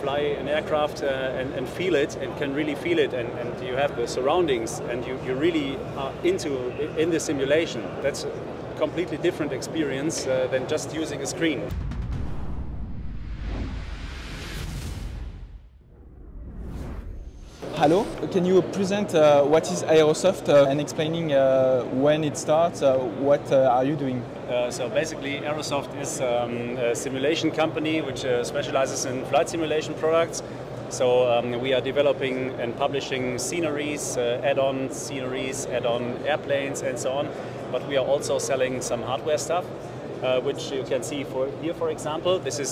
fly an aircraft and feel it, and can really feel it, and you have the surroundings, and you really are in the simulation. That's a completely different experience than just using a screen. Hello, can you present what is AeroSoft and explaining when it starts, what are you doing? So basically AeroSoft is a simulation company which specializes in flight simulation products. So we are developing and publishing sceneries, add-on sceneries, add-on airplanes and so on. But we are also selling some hardware stuff, which you can see here, for example. This is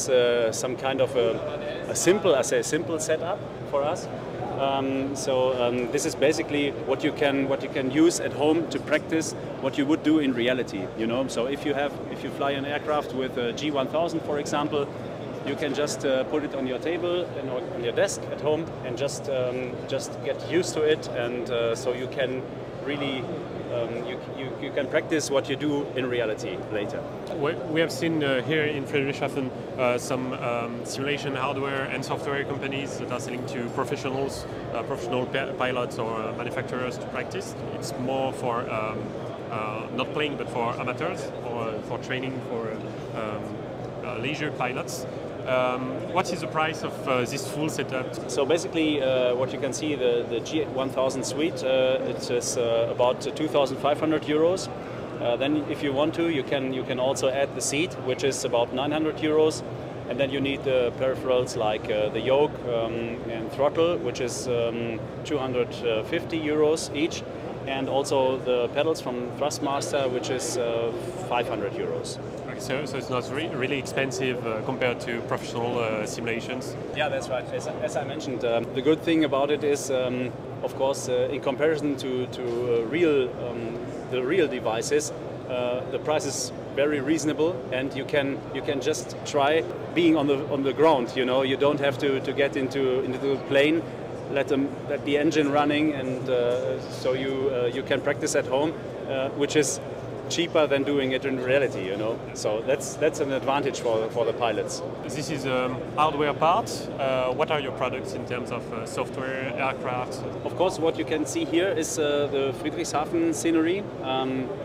some kind of a simple setup for us. This is basically what you can use at home to practice what you would do in reality. You know, so if you fly an aircraft with a G1000, for example, you can just put it on your table and on your desk at home and just get used to it, and so you can really you can practice what you do in reality later. We have seen here in Friedrichshafen some simulation hardware and software companies that are selling to professionals, professional pilots or manufacturers to practice. It's more for not playing, but for amateurs or for training for leisure pilots. What is the price of this full setup? So basically, what you can see, the G1000 suite, it is about 2,500 euros. Then, if you want to, you can also add the seat, which is about 900 euros. And then you need the peripherals like the yoke and throttle, which is 250 euros each. And also the pedals from Thrustmaster, which is 500 euros. Okay, so it's not really expensive compared to professional simulations? Yeah, that's right. As I mentioned, the good thing about it is, of course, in comparison to the real devices, the price is very reasonable, and you can just try being on the ground. You know, you don't have to get into the plane. Let the engine running, and so you can practice at home, which is cheaper than doing it in reality. You know, so that's an advantage for the pilots. This is hardware part. What are your products in terms of software, aircraft? Of course, what you can see here is the Friedrichshafen scenery.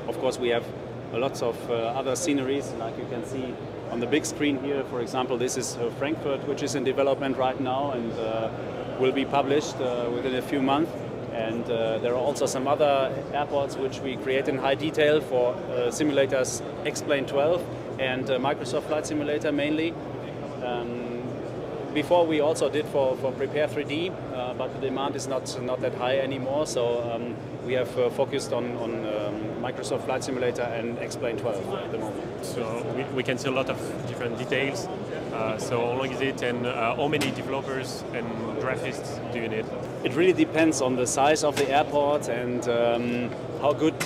Of course, we have lots of other sceneries, like you can see on the big screen here. For example, this is Frankfurt, which is in development right now, and will be published within a few months. And there are also some other airports which we create in high detail for simulators X-Plane 12 and Microsoft Flight Simulator mainly. Before we also did for Prepare 3D, but the demand is not that high anymore. So we have focused on Microsoft Flight Simulator and X-Plane 12 at the moment. So we can see a lot of different details. So how long is it, and how many developers and graphists do you need? It really depends on the size of the airport and how good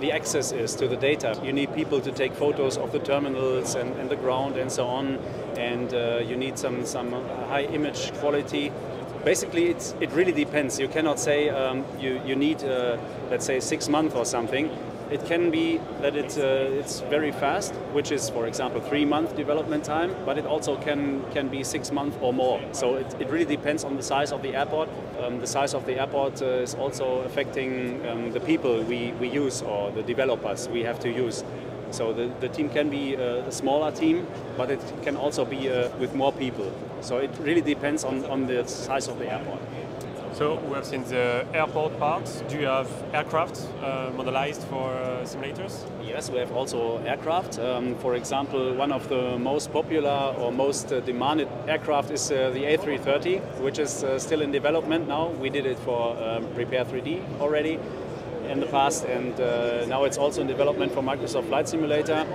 the access is to the data. You need people to take photos of the terminals and the ground and so on, and you need some high image quality. Basically, it really depends. You cannot say you need, let's say, 6 months or something. It can be that it's very fast, which is, for example, 3-month development time, but it also can be 6 months or more. So it really depends on the size of the airport. The size of the airport is also affecting the people we use, or the developers we have to use. So the team can be a smaller team, but it can also be with more people. So it really depends on the size of the airport. So we have seen the airport part. Do you have aircraft modelized for simulators? Yes, we have also aircraft. For example, one of the most popular or most demanded aircraft is the A330, which is still in development now. We did it for Prepare 3D already in the past, and now it's also in development for Microsoft Flight Simulator.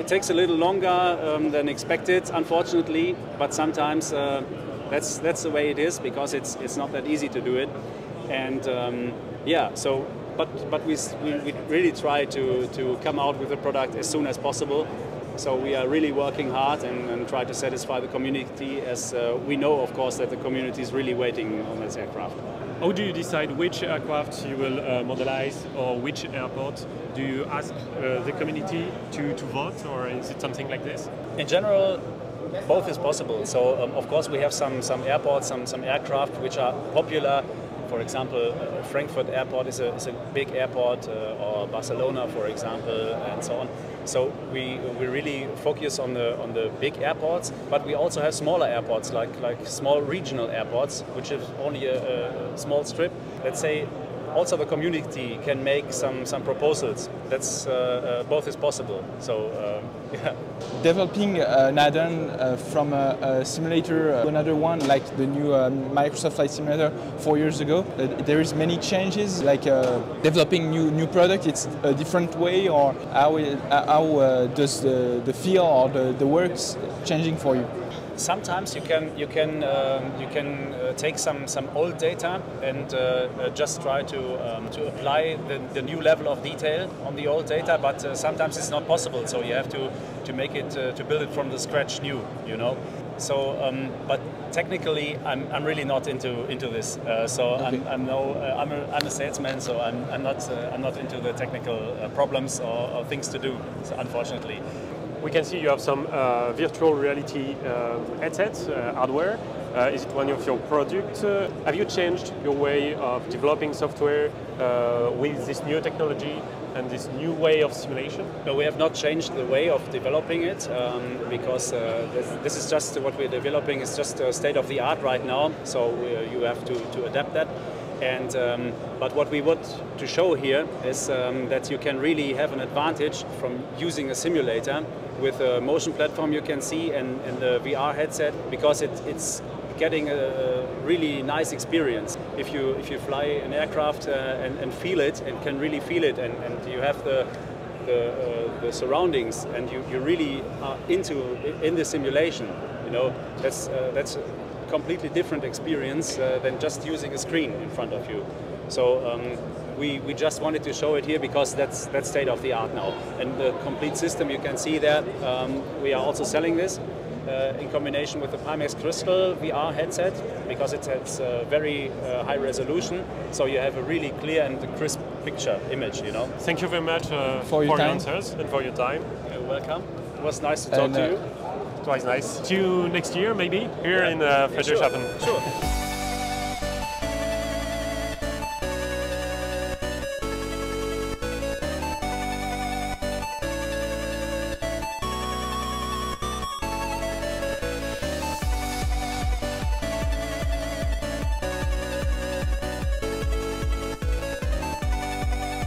It takes a little longer than expected, unfortunately, but sometimes that's the way it is, because it's not that easy to do it. And yeah, so but we really try to come out with a product as soon as possible. So we are really working hard and try to satisfy the community, as we know, of course, that the community is really waiting on this aircraft. How do you decide which aircraft you will modelize, or which airport? Do you ask the community to vote, or is it something like this? In general, both is possible. So of course we have some airports, some aircraft which are popular. For example, Frankfurt Airport is a big airport, or Barcelona, for example, and so on. So we really focus on the big airports, but we also have smaller airports, like small regional airports, which is only a small strip. Let's say also the community can make some proposals. That's both is possible. So yeah. Developing an add-on from a simulator to another one, like the new Microsoft Flight Simulator 4 years ago, there is many changes. Like developing new product, it's a different way, or how does the feel or the works changing for you? Sometimes you can take some old data and just try to apply the new level of detail on the old data, but sometimes it's not possible. So you have to make it to build it from the scratch new, you know. So, but technically, I'm really not into this. So okay. I'm a salesman, so I'm not into the technical problems or things to do. So unfortunately. We can see you have some virtual reality headsets, hardware. Is it one of your products? Have you changed your way of developing software with this new technology and this new way of simulation? No, we have not changed the way of developing it because this is just what we're developing is just state of the art right now. So you have to adapt that. And but what we want to show here is that you can really have an advantage from using a simulator with a motion platform you can see and the VR headset, because it's getting a really nice experience. If you fly an aircraft and feel it and can really feel it, and you have the surroundings and you really are in the simulation, you know, that's a completely different experience than just using a screen in front of you. So we just wanted to show it here because that's state of the art now. And the complete system you can see there, we are also selling this in combination with the Pimax Crystal VR headset, because it has very high resolution, so you have a really clear and crisp picture image, you know. Thank you very much for your answers and for your time. You're welcome. It was nice to talk to you. It was nice. See you next year, maybe, here in Friedrichshafen. Sure.